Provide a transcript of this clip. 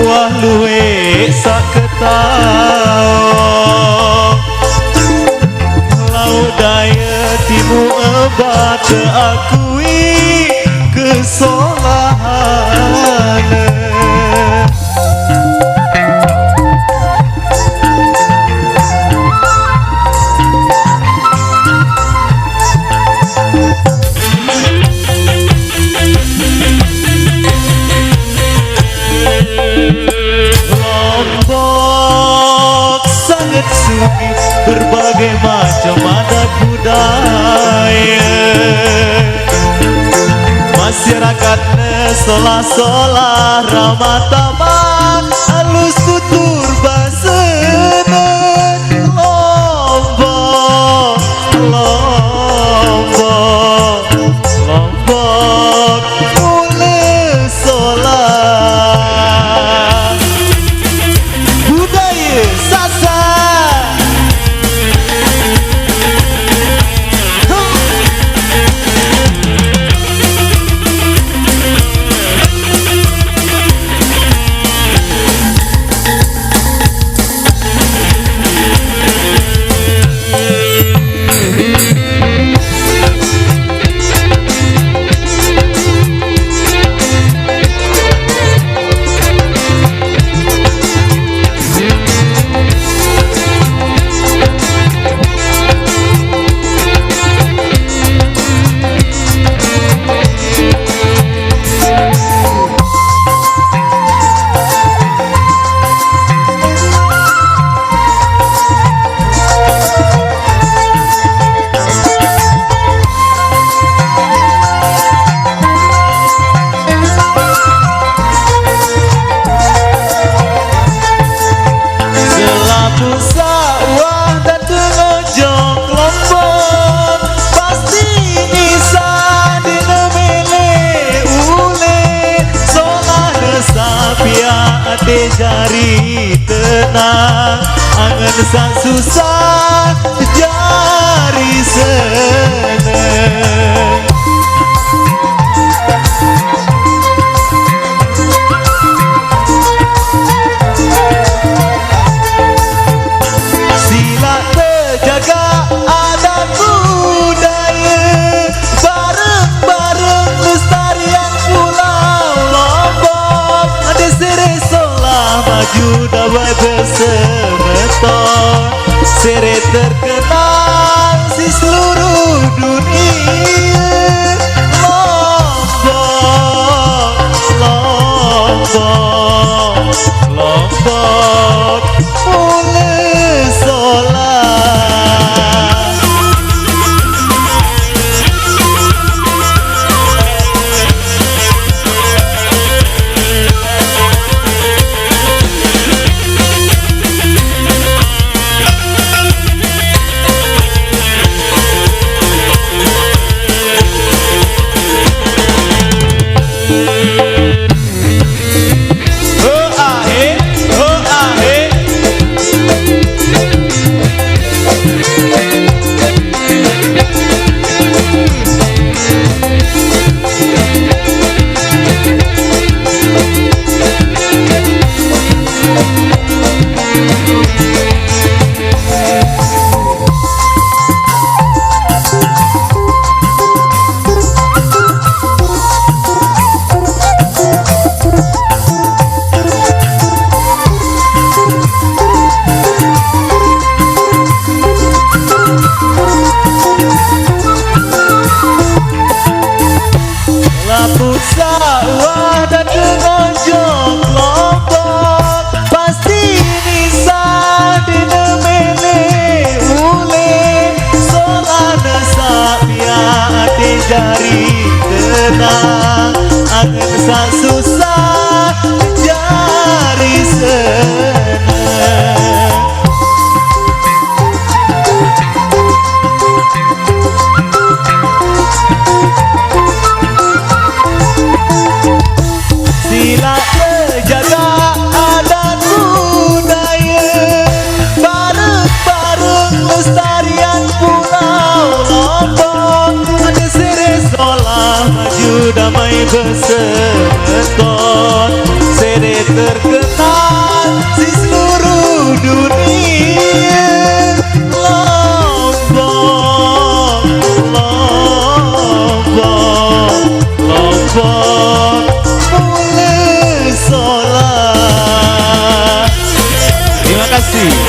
wah luwe saketau laut daya timu ebat akui kesalahan. Berbagai macam adat budaya masyarakatnya solah-solah ramah tamah halus tutur basena Lombok Lombok Lombok mulai solah budaya Sasak. Jari tenang angan sak susah jari seneng sila terjaga adat budaya bareng-bareng lestarian pulau Lombok ada sereso maju dapat bersemeton seret terkenal si seluruh dunia Lombok Lombok Lombok mulai solah. terkenal di seluruh dunia. Lombok, Lombok, Lombok, mulai sholat. Terima kasih.